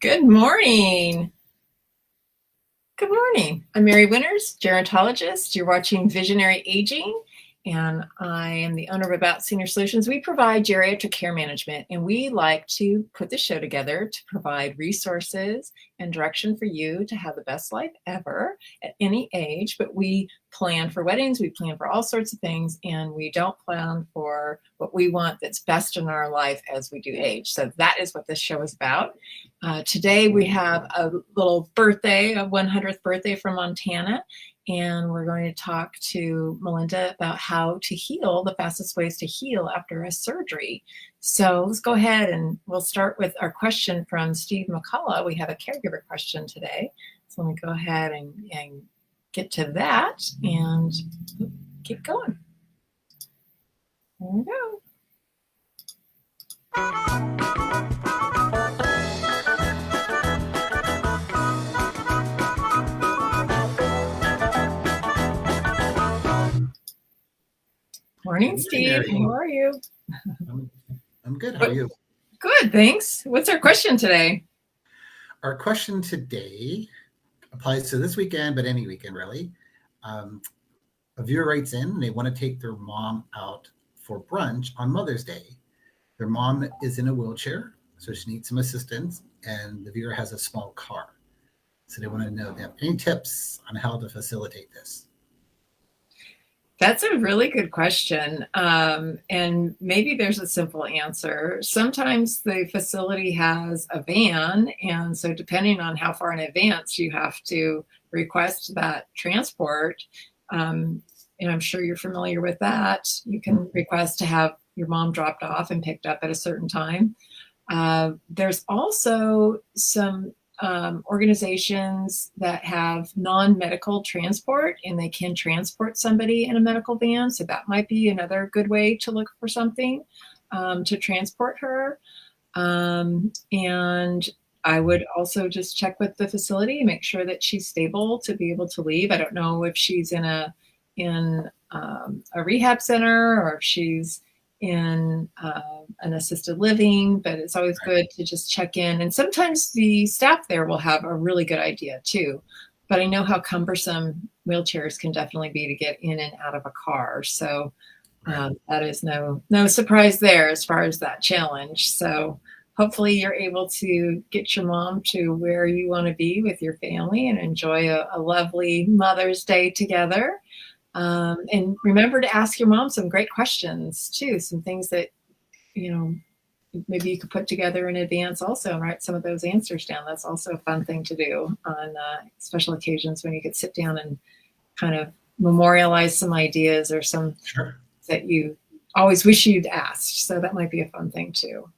Good morning. Good morning. I'm Mary Winters, gerontologist. You're watching Visionary Aging, and I am the owner of About Senior Solutions. We provide geriatric care management, and we like to put the show together to provide resources and direction for you to have the best life ever at any age. But we plan for weddings, we plan for all sorts of things, and we don't plan for what we want that's best in our life as we do age. So that is what this show is about. Today we have a little birthday, a 100th birthday from Montana, and we're going to talk to Melinda about how to heal, the fastest ways to heal after a surgery. So let's go ahead and we'll start with our question from Steve McCullough. We have a caregiver question today. So let me go ahead and get to that and keep going. There we go. Morning, Steve. How are you? I'm good. How are you? Good, thanks. What's our question today? Our question today applies to this weekend, but any weekend really. A viewer writes in, they want to take their mom out for brunch on Mother's Day. Their mom is in a wheelchair, so she needs some assistance, and the viewer has a small car. So they want to know if they have any tips on how to facilitate this. That's a really good question. And maybe there's a simple answer. Sometimes the facility has a van, and so depending on how far in advance you have to request that transport, and I'm sure you're familiar with that, you can request to have your mom dropped off and picked up at a certain time. There's also some organizations that have non-medical transport, and they can transport somebody in a medical van. So that might be another good way to look for something to transport her. And I would also just check with the facility, make sure that she's stable to be able to leave. I don't know if she's in a rehab center or if she's in an assisted living, but it's always good to just check in. And sometimes the staff there will have a really good idea too. But I know how cumbersome wheelchairs can definitely be to get in and out of a car. So that is no surprise there as far as that challenge. So hopefully you're able to get your mom to where you want to be with your family and enjoy a lovely Mother's Day together. And remember to ask your mom some great questions too, some things that, maybe you could put together in advance also and write some of those answers down. That's also a fun thing to do on special occasions when you could sit down and kind of memorialize some ideas or some that you always wish you'd asked. So that might be a fun thing too.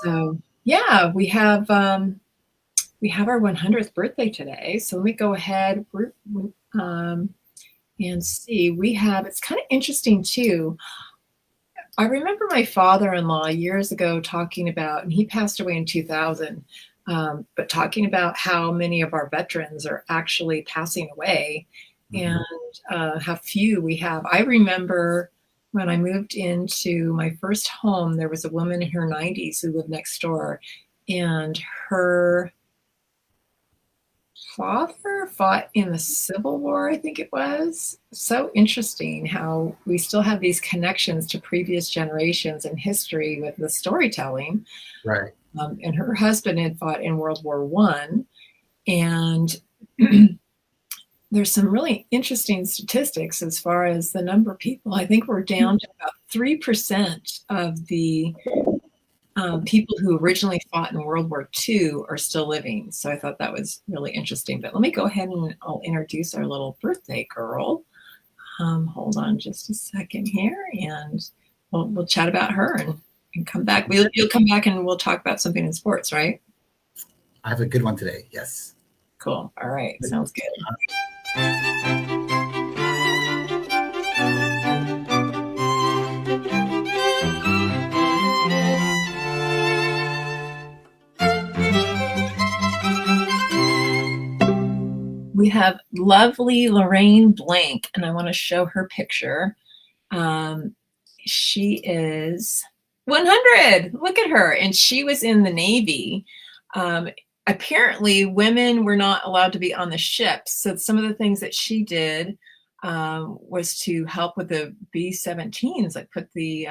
So yeah, we have our 100th birthday today. So let me go ahead and see. It's kind of interesting too. I remember my father-in-law years ago talking about, and he passed away in 2000, but talking about how many of our veterans are actually passing away and how few we have. I remember when I moved into my first home, there was a woman in her 90s who lived next door, and her father fought in the Civil War, I think it was. So interesting how we still have these connections to previous generations in history with the storytelling. Right. And her husband had fought in World War I. And there's some really interesting statistics as far as the number of people. I think we're down to about 3% of the people who originally fought in World War II are still living. So I thought that was really interesting. But let me go ahead and I'll introduce our little birthday girl. Hold on just a second here, and we'll chat about her and come back. You'll come back and we'll talk about something in sports, right? I have a good one today. Yes. Cool. All right. Sounds good. We have lovely Lorraine Blank, and I want to show her picture. She is 100. Look at her. And she was in the Navy apparently women were not allowed to be on the ships. So some of the things that she did was to help with the B-17s, like put the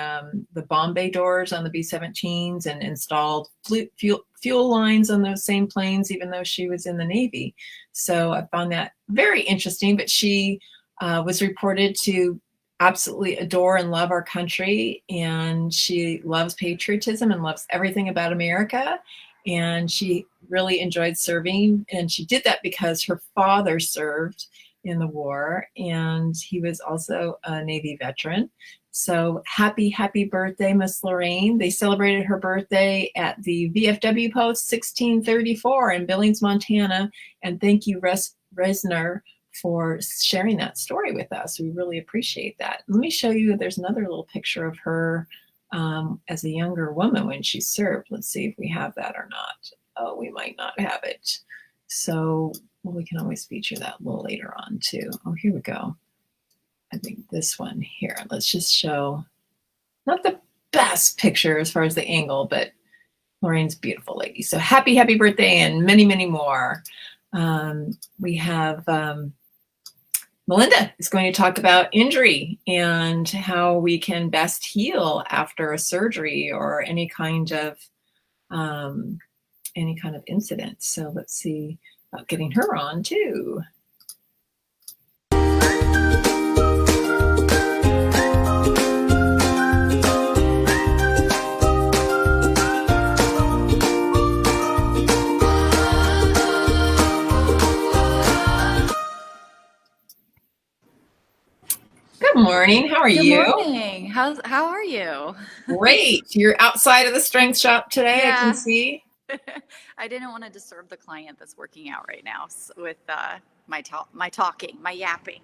bomb bay doors on the B-17s and installed fuel lines on those same planes, even though she was in the Navy. So I found that very interesting. But she was reported to absolutely adore and love our country, and she loves patriotism and loves everything about America. And she really enjoyed serving, and she did that because her father served in the war, and he was also a Navy veteran. So happy birthday, Miss Lorraine. They celebrated her birthday at the VFW Post 1634 in Billings, Montana. And thank you, Resner, for sharing that story with us. We really appreciate that. Let me show you, there's another little picture of her as a younger woman when she served. Let's see if we have that or not. Oh, we might not have it. So well, we can always feature that a little later on too. Oh, here we go. I think this one here. Let's just show, not the best picture as far as the angle, but Lorraine's beautiful lady. So happy birthday and many more. We have Melinda is going to talk about injury and how we can best heal after a surgery or any kind of incident. So let's see about getting her on too. Good morning. How are Good you? morning. How are you? Great. You're outside of the strength shop today, I can Yeah. see. I didn't want to disturb the client that's working out right now with my talking, my yapping.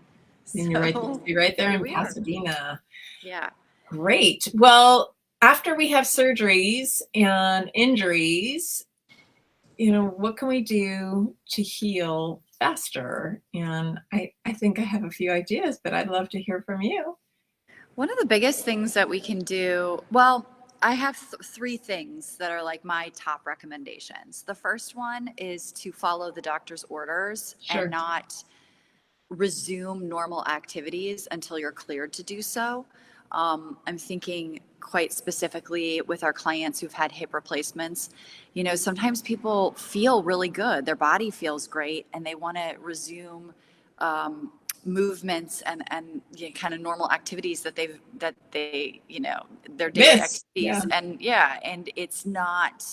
And So you're right there here in we are. Pasadena. Yeah. Great. Well, after we have surgeries and injuries, what can we do to heal faster? And I think I have a few ideas, but I'd love to hear from you. One of the biggest things that we can do, well, I have three things that are like my top recommendations. The first one is to follow the doctor's orders and Sure. not resume normal activities until you're cleared to do so. I'm thinking quite specifically with our clients who've had hip replacements. Sometimes people feel really good, their body feels great, and they want to resume movements and kind of normal activities that they their daily Miss. Yeah. activities. And yeah, and it's not,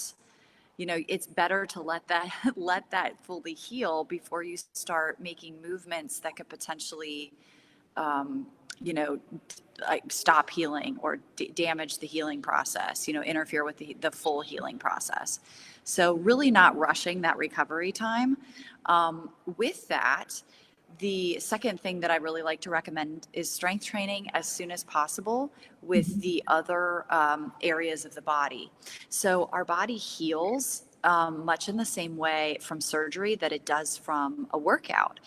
it's better to let that let that fully heal before you start making movements that could potentially um, you know like stop healing or damage the healing process, interfere with the full healing process. So really not rushing that recovery time. With that, the second thing that I really like to recommend is strength training as soon as possible with Mhm. the other areas of the body. So our body heals much in the same way from surgery that it does from a workout.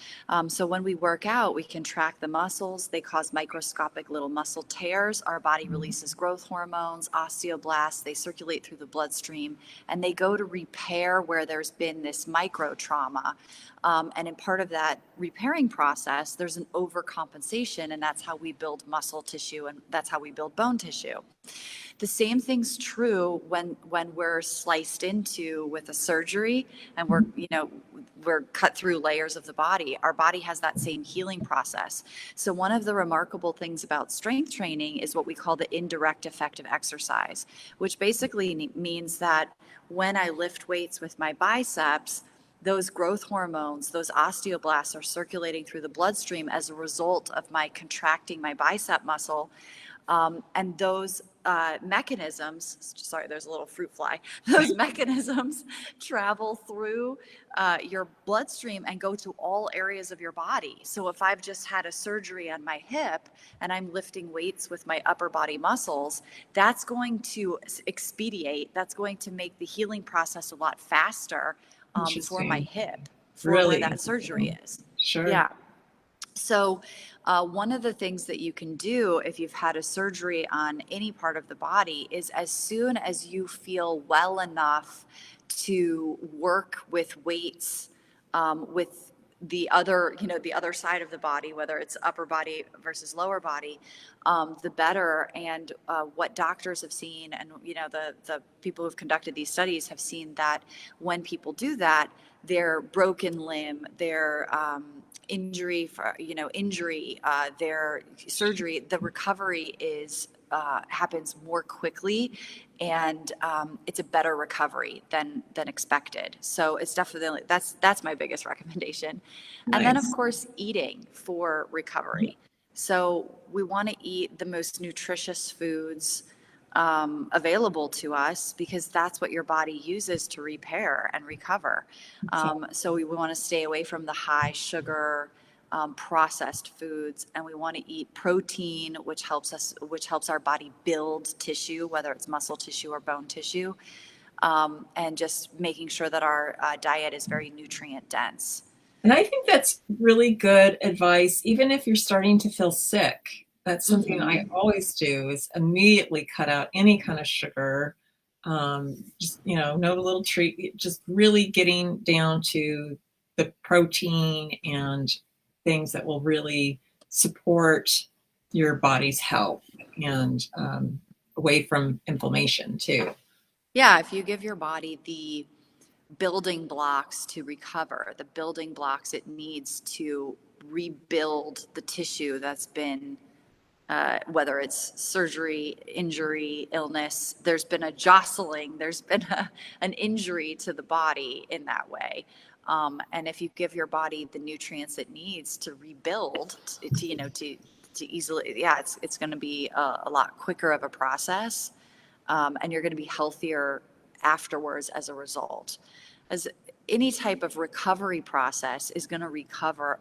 So when we work out, we contract the muscles. They cause microscopic little muscle tears. Our body releases growth hormones, osteoblasts. They circulate through the bloodstream, and they go to repair where there's been this micro trauma. And in part of that repairing process, there's an overcompensation, and that's how we build muscle tissue, and that's how we build bone tissue. The same thing's true when we're sliced into with a surgery and we're cut through layers of the body. Our body has that same healing process. So one of the remarkable things about strength training is what we call the indirect effect of exercise, which basically means that when I lift weights with my biceps, those growth hormones, those osteoblasts are circulating through the bloodstream as a result of my contracting my bicep muscle. And those mechanisms, sorry, there's a little fruit fly, those mechanisms travel through your bloodstream and go to all areas of your body. So if I've just had a surgery on my hip and I'm lifting weights with my upper body muscles, that's going to expedite, that's going to make the healing process a lot faster for my Interesting. hip, for where Really that surgery interesting. is. Sure. Yeah. So, one of the things that you can do if you've had a surgery on any part of the body is as soon as you feel well enough to work with weights, with the other, the other side of the body, whether it's upper body versus lower body, the better. And what doctors have seen, and the people who've conducted these studies have seen that when people do that, their broken limb, their injury, their surgery, the recovery is happens more quickly, and it's a better recovery than expected. So it's definitely that's my biggest recommendation. And then of Nice. course eating for recovery. So we want to eat the most nutritious foods available to us, because that's what your body uses to repair and recover. So we want to stay away from the high sugar, processed foods, and we want to eat protein, which helps our body build tissue, whether it's muscle tissue or bone tissue, and just making sure that our diet is very nutrient dense. And I think that's really good advice, even if you're starting to feel sick. That's something I Mm-hmm. always do is immediately cut out any kind of sugar. Just, no little treat, just really getting down to the protein and things that will really support your body's health and away from inflammation too. Yeah, if you give your body the building blocks to recover, the building blocks it needs to rebuild the tissue that's been, whether it's surgery, injury, illness, there's been a jostling, there's been an injury to the body in that way. And if you give your body the nutrients it needs to rebuild, to easily, yeah, it's going to be a lot quicker of a process, and you're going to be healthier afterwards as a result. As any type of recovery process is going to require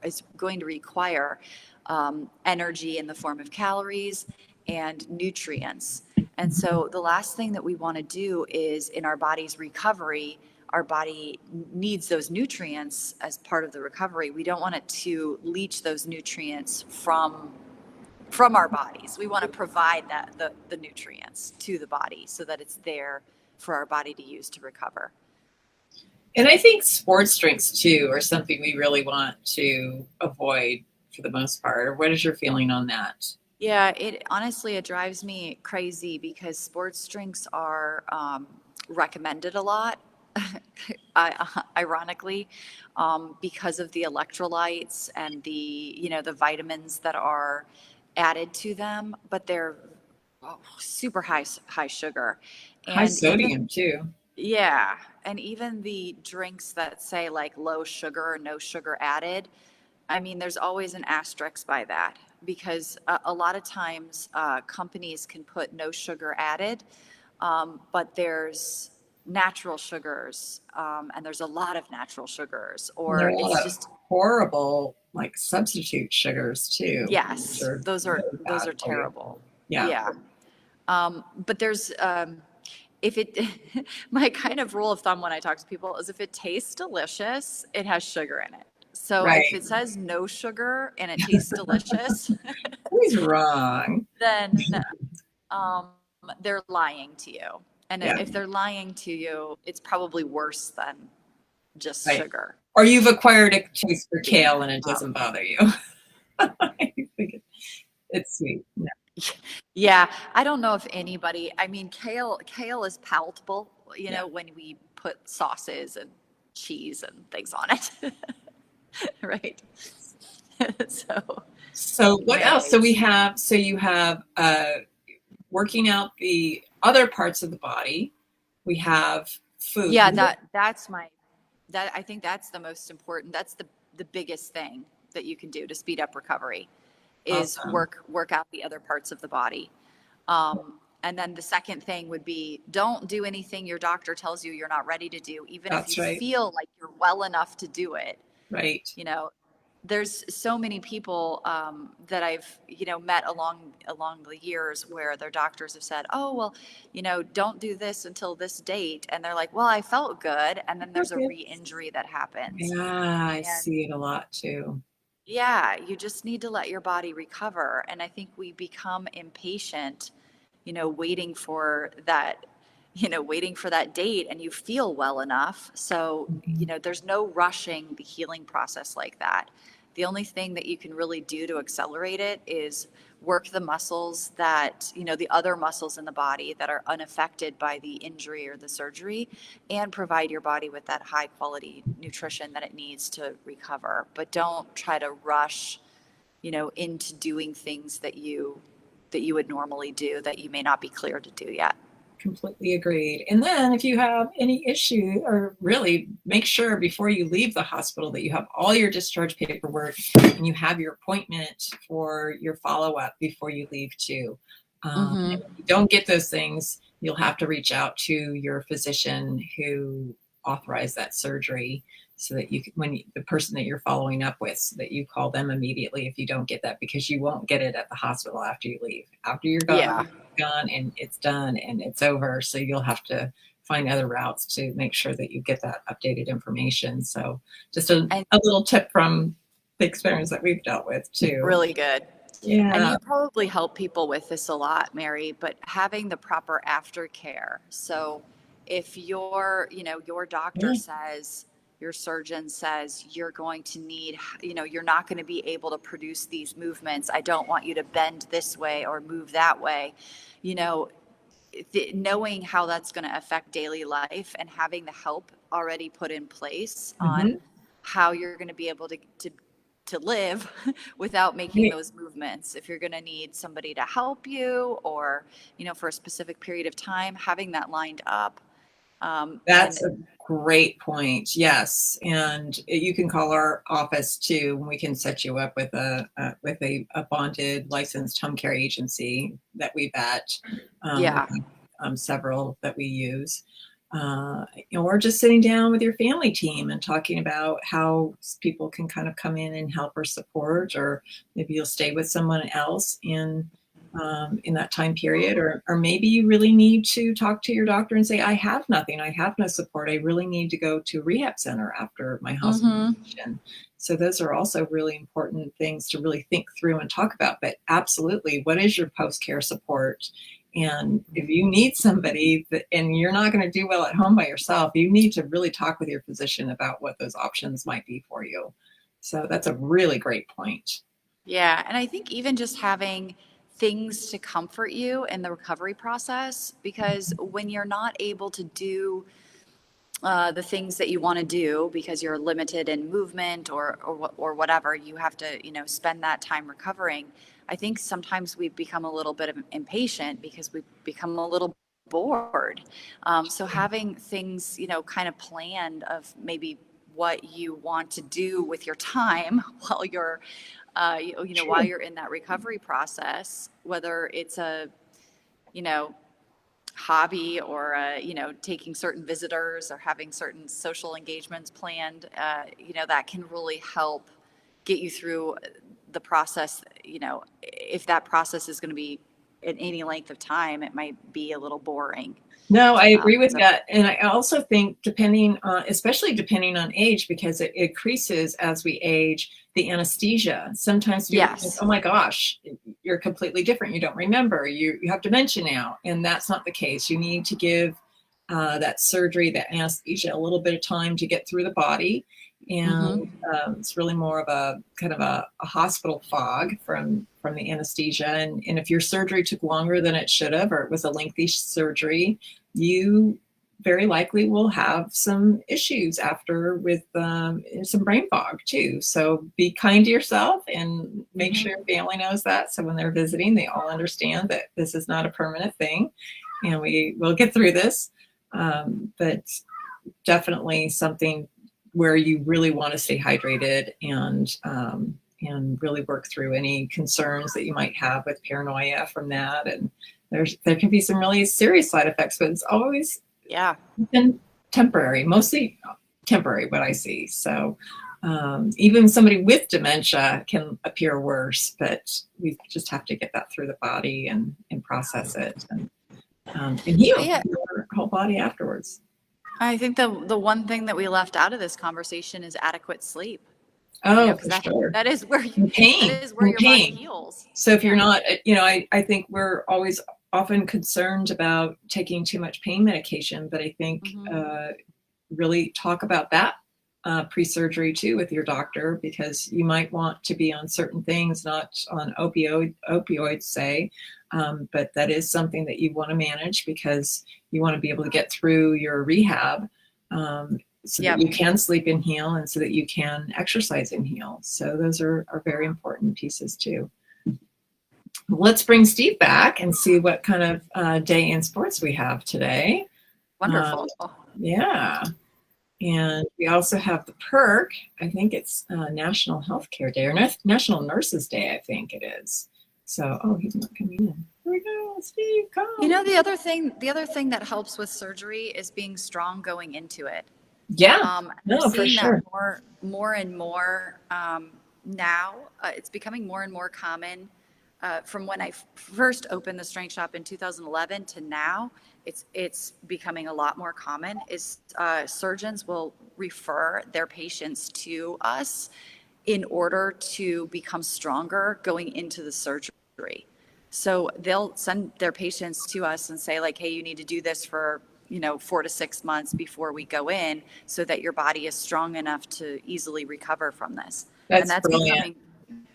energy in the form of calories and nutrients. And so the last thing that we want to do is, in our body's recovery, our body needs those nutrients as part of the recovery. We don't want it to leach those nutrients from our bodies. We want to provide the nutrients to the body so that it's there for our body to use to recover. And I think sports drinks too are something we really want to avoid for the most part. Or what is your feeling on that? Yeah, it drives me crazy because sports drinks are recommended a lot, ironically, because of the electrolytes and the vitamins that are added to them, but they're super high sugar, High and even sodium too. yeah, and even the drinks that say like low sugar or no sugar added, I mean, there's always an asterisk by that, because a lot of times companies can put no sugar added, but there's natural sugars, and there's a lot of natural sugars, And there are or a it's lot of just, horrible like substitute sugars too, which yes, are those are really those bad are for you. terrible. Yeah. Yeah. But there's if it my kind of rule of thumb when I talk to people is, if it tastes delicious, it has sugar in it. So if Right. it says no sugar and it tastes delicious, He's wrong. then um, they're lying to you. And Yeah. if they're lying to you, it's probably worse than just Right. sugar. Or you've acquired a taste for kale and it Um, doesn't bother you. I think it's sweet. Yeah. yeah, I don't know if anybody. I mean, kale is palatable, Yeah. when we put sauces and cheese and things on it, right? So, So what else? anyways, So you have working out the other parts of the body. We have food. yeah, that I think that's the most important. That's the biggest thing that you can do to speed up recovery is Awesome. work out the other parts of the body. And then the second thing would be, don't do anything your doctor tells you you're not ready to do, even if you That's right. feel like you're well enough to do it. Right. You know, there's so many people that I've met along the years where their doctors have said, "Oh, well, don't do this until this date," and they're like, "Well, I felt good," and then there's a Okay. re-injury that happens, Yeah, I and see it a lot too. Yeah, you just need to let your body recover. And I think we become impatient, waiting for that, waiting for that date, and you feel well enough. So, Mhm. there's no rushing the healing process like that. The only thing that you can really do to accelerate it is work the muscles that, the other muscles in the body that are unaffected by the injury or the surgery, and provide your body with that high quality nutrition that it needs to recover. But don't try to rush, into doing things that you would normally do that you may not be clear to do yet. Completely agreed. And then if you have any issue, or really make sure before you leave the hospital that you have all your discharge paperwork and you have your appointment for your follow-up before you leave too. Mm-hmm. And if you don't get those things, you'll have to reach out to your physician who authorized that surgery, so that you can, the person that you're following up with, so that you call them immediately if you don't get that, because you won't get it at the hospital after you leave. After you're Yeah. gone and it's done and it's over. So you'll have to find other routes to make sure that you get that updated information. So just And a little tip from the experience that we've dealt with too. really good. And Yeah. you probably help people with this a lot, Mary, but having the proper aftercare. So if your doctor Yeah. says, your surgeon says you're going to need, you're not going to be able to produce these movements. I don't want you to bend this way or move that way. You know, knowing how that's going to affect daily life and having the help already put in place Mm-hmm. on how you're going to be able to live without making Right. those movements. If you're going to need somebody to help you, or for a specific period of time, having that lined up. And That's a great point. Yes, and you can call our office too, and we can set you up with a bonded, licensed home care agency that we vet. We yeah. have several that we use. Or just sitting down with your family team and talking about how people can kind of come in and help or support, or maybe you'll stay with someone else in that time period, or maybe you really need to talk to your doctor and say, I have nothing, I have no support, I really need to go to a rehab center after my Mm-hmm. hospitalization. So those are also really important things to really think through and talk about. But absolutely, what is your post-care support? And if you need somebody and you're not going to do well at home by yourself, you need to really talk with your physician about what those options might be for you. So that's a really great point. Yeah. And I think even just having things to comfort you in the recovery process, because when you're not able to do the things that you want to do because you're limited in movement, or whatever, you have to spend that time recovering. I think sometimes we become a little bit of impatient because we become a little bored. So having things kind of planned, of maybe what you want to do with your time while you're while Sure. you're in that recovery process, whether it's a you know hobby, or taking certain visitors or having certain social engagements planned, that can really help get you through the process. If that process is going to be in any length of time, it might be a little boring. No, I agree with So that. And I also think, depending on, especially depending on age, because it increases as we age, the anesthesia. Sometimes people think, yes. oh my gosh, you're completely different. You don't remember. You have dementia now. And that's not the case. You need to give that surgery, that anesthesia, a little bit of time to get through the body. And Mm-hmm. it's really more of a kind of a hospital fog from the anesthesia. And if your surgery took longer than it should have, or it was a lengthy surgery, you very likely will have some issues after with some brain fog too. So be kind to yourself and make Mm-hmm. sure your family knows that. So when they're visiting, they all understand that this is not a permanent thing and we will get through this. But definitely something where you really want to stay hydrated and really work through any concerns that you might have with paranoia from that. And there can be some really serious side effects, but it's always Yeah. been temporary, mostly temporary, what I see. So even somebody with dementia can appear worse, but we just have to get that through the body and process it and heal Yeah. your whole body afterwards. I think the one thing that we left out of this conversation is adequate sleep. Oh, because for sure. that is where that Pain, is where in your body pain. heals. So if you're Yeah. not, I think we're always often concerned about taking too much pain medication, but I think Hmm. really talk about that pre-surgery too with your doctor, because you might want to be on certain things, not on opioids, say, but that is something that you want to manage because you want to be able to get through your rehab, so that Yep. you can sleep and heal, and so that you can exercise and heal. So those are very important pieces too. Let's bring Steve back and see what kind of day in sports we have today. Wonderful. Yeah. And we also have the perk. I think it's National Healthcare Day or National Nurses Day, I think it is. So, oh, he's not coming in. Here we go, Steve, You come. know, the other thing that helps with surgery is being strong going into it. Yeah, I'm no, for seeing that sure. more and more now. It's becoming more and more common. From when I first opened the strength shop in 2011 to now, it's becoming a lot more common. Is surgeons will refer their patients to us in order to become stronger going into the surgery. So they'll send their patients to us and say, like, hey, you need to do this for 4 to 6 months before we go in, so that your body is strong enough to easily recover from this. And That's that's brilliant. becoming,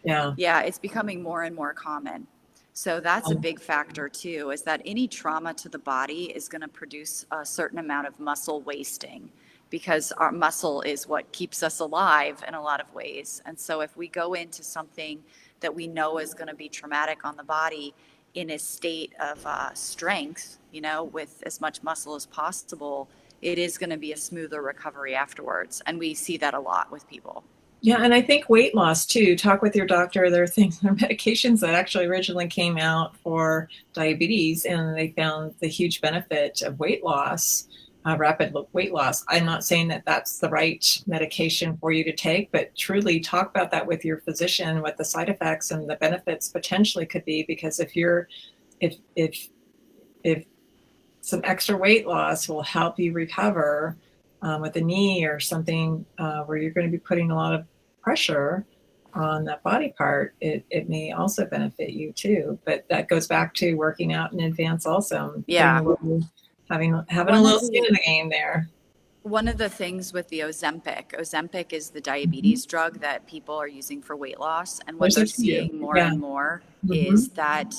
Yeah. yeah, it's becoming more and more common. So that's a big factor too, is that any trauma to the body is going to produce a certain amount of muscle wasting, because our muscle is what keeps us alive in a lot of ways. And so if we go into something that we know is going to be traumatic on the body in a state of strength, with as much muscle as possible, it is going to be a smoother recovery afterwards. And we see that a lot with people. Yeah, and I think weight loss too. Talk with your doctor. There are things, there are medications that actually originally came out for diabetes, and they found the huge benefit of weight loss, rapid weight loss. I'm not saying that that's the right medication for you to take, but truly talk about that with your physician, what the side effects and the benefits potentially could be. Because if some extra weight loss will help you recover with a knee or something where you're going to be putting a lot of pressure on that body part, it may also benefit you too. But that goes back to working out in advance, also putting Yeah. having a One little of skin the in the game there. One of the things with the Ozempic is the Mm-hmm. diabetes drug that people are using for weight loss. And what There's they're a few. seeing more Yeah. and more Mm-hmm. is that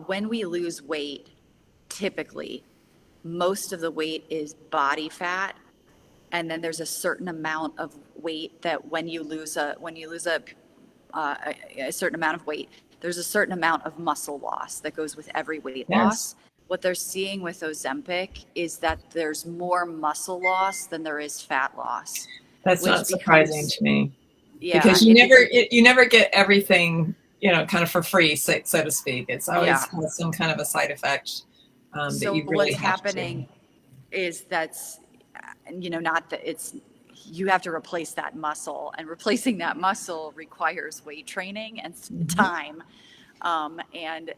when we lose weight, typically, most of the weight is body fat. And then there's a certain amount of weight that when you lose uh, a certain amount of weight, there's a certain amount of muscle loss that goes with every weight Yes, loss. What they're seeing with Ozempic is that there's more muscle loss than there is fat loss, that's not which surprising becomes, to me, yeah, because you it never becomes, you never get everything, kind of for free, so to speak. It's always yeah. has some kind of a side effect that So you really what's have to. happening is not that you have to replace that muscle, and replacing that muscle requires weight training and Mhm. time. And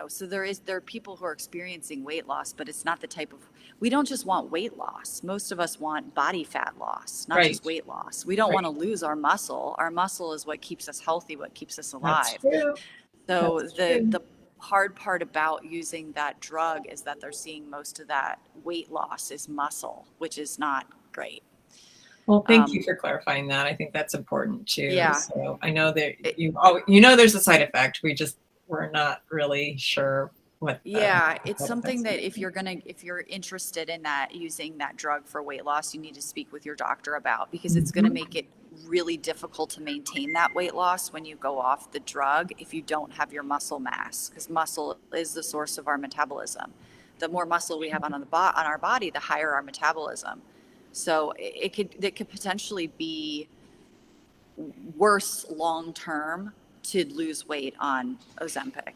so there are people who are experiencing weight loss, but it's not the type of, we don't just want weight loss. Most of us want body fat loss, not Right, just weight loss. We don't want to right. lose our muscle. Our muscle is what keeps us healthy, what keeps us That's alive. true. So That's true. the hard part about using that drug is that they're seeing most of that weight loss is muscle, which is not great. Well, thank you Um, for clarifying that. I think that's important too. yeah. So I know that It, there's a side effect. We're not really sure what the Yeah, it's side something effects that are. if you're interested in that, using that drug for weight loss, you need to speak with your doctor about, because it's going to Mhm. make it really difficult to maintain that weight loss when you go off the drug if you don't have your muscle mass, because muscle is the source of our metabolism. The more muscle we have on our body, the higher our metabolism. So it could potentially be worse long term to lose weight on Ozempic.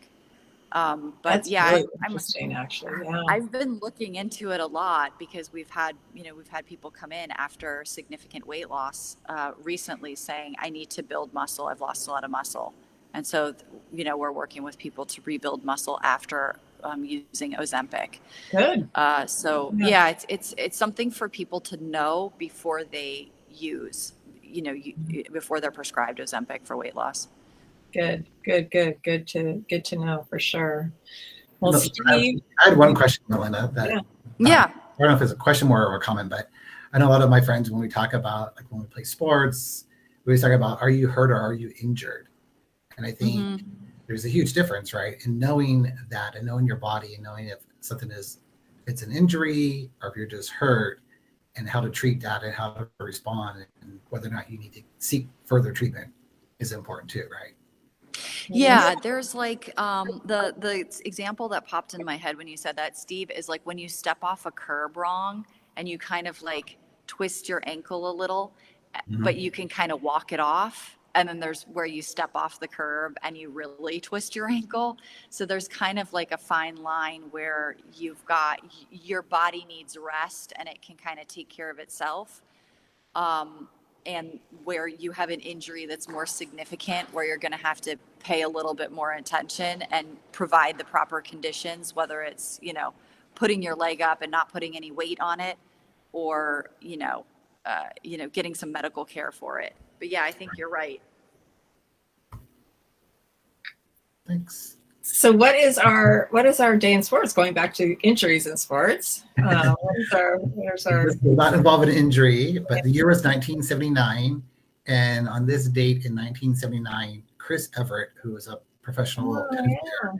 But That's yeah, really interesting, actually. Yeah. I've been looking into it a lot, because we've had people come in after significant weight loss recently saying, I need to build muscle. I've lost a lot of muscle. And so, we're working with people to rebuild muscle after using Ozempic. Good. So Yeah. yeah, it's something for people to know before they use. before they're prescribed Ozempic for weight loss. Good to know for sure. Well, Look, Steve, I had one question, Melinda, that yeah. I don't know if it's a question more or a comment, but I know a lot of my friends, when we talk about, like when we play sports, we always talk about, are you hurt or are you injured? And I think there's a huge difference, right? In knowing that and knowing your body and knowing if something it's an injury or if you're just hurt, and how to treat that and how to respond, and whether or not you need to seek further treatment is important too, right? Yeah, there's like the example that popped in my head when you said that, Steve, is like when you step off a curb wrong and you kind of like twist your ankle a little, but you can kind of walk it off. And then there's where you step off the curb and you really twist your ankle. So there's kind of like a fine line where you've got your body needs rest and it can kind of take care of itself. And where you have an injury that's more significant, where you're going to have to pay a little bit more attention and provide the proper conditions, whether it's, putting your leg up and not putting any weight on it, or, getting some medical care for it. But yeah, I think you're right. Thanks. So what is our day in sports? Going back to injuries in sports, what is our? This will not involve an injury, but the year was 1979, and on this date in 1979, Chris Everett, who was a professional tennis player,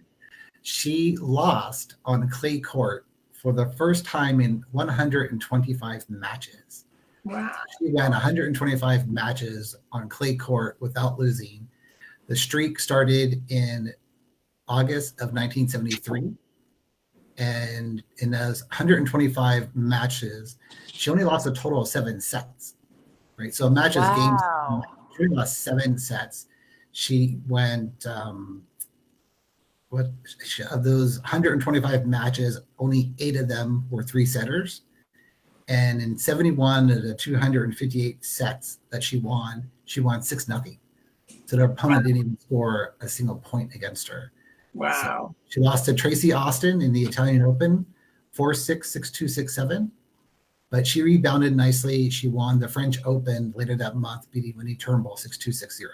she lost on clay court for the first time in 125 matches. Wow! She won 125 matches on clay court without losing. The streak started in August of 1973. And in those 125 matches, she only lost a total of 7 sets, right? So a match is games. She lost 7 sets. She went, of those 125 matches, only 8 of them were 3-setters. And in 71 of the 258 sets that she won 6-0. So their opponent didn't even score a single point against her. Wow. So she lost to Tracy Austin in the Italian Open, 4-6, 6-2, 6-7. But she rebounded nicely. She won the French Open later that month, beating Winnie Turnbull 6-2, 6-0.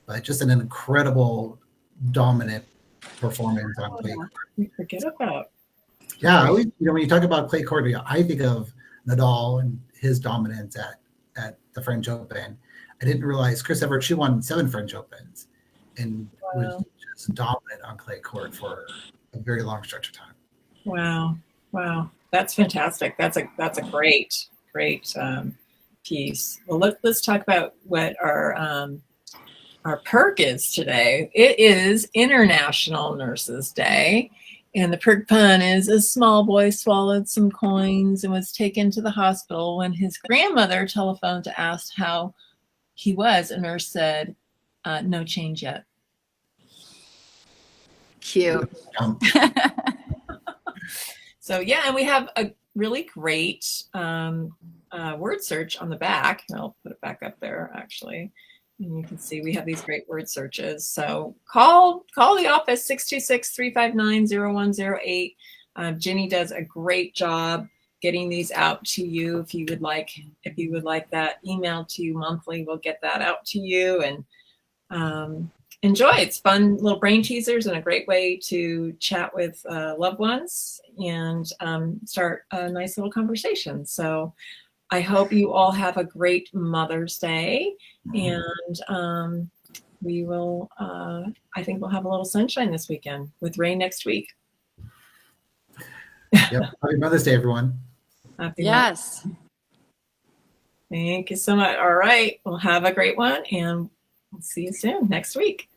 But just an incredible, dominant performance on clay court. We forget about. Yeah, I always, when you talk about clay court, I think of Nadal and his dominance at the French Open. I didn't realize Chris Evert, she won 7 French Opens and was just dominant on clay court for a very long stretch of time. Wow. That's fantastic. That's a great piece. Well, let's talk about what our perk is today. It is International Nurses Day. And the perk pun is a small boy swallowed some coins and was taken to the hospital when his grandmother telephoned to ask how he was. A nurse said, no change yet. Cute. So yeah, and we have a really great word search on the back. I'll put it back up there actually. And you can see we have these great word searches. So call the office 626-359-0108. Ginny does a great job getting these out to you. If you would like that emailed to you monthly, we'll get that out to you, and enjoy. It's fun little brain teasers and a great way to chat with loved ones and start a nice little conversation. So I hope you all have a great Mother's Day, and we will, I think we'll have a little sunshine this weekend with rain next week. Yep. Happy Mother's Day, everyone. Yes. Thank you so much. All right. We'll have a great one, and we'll see you soon next week.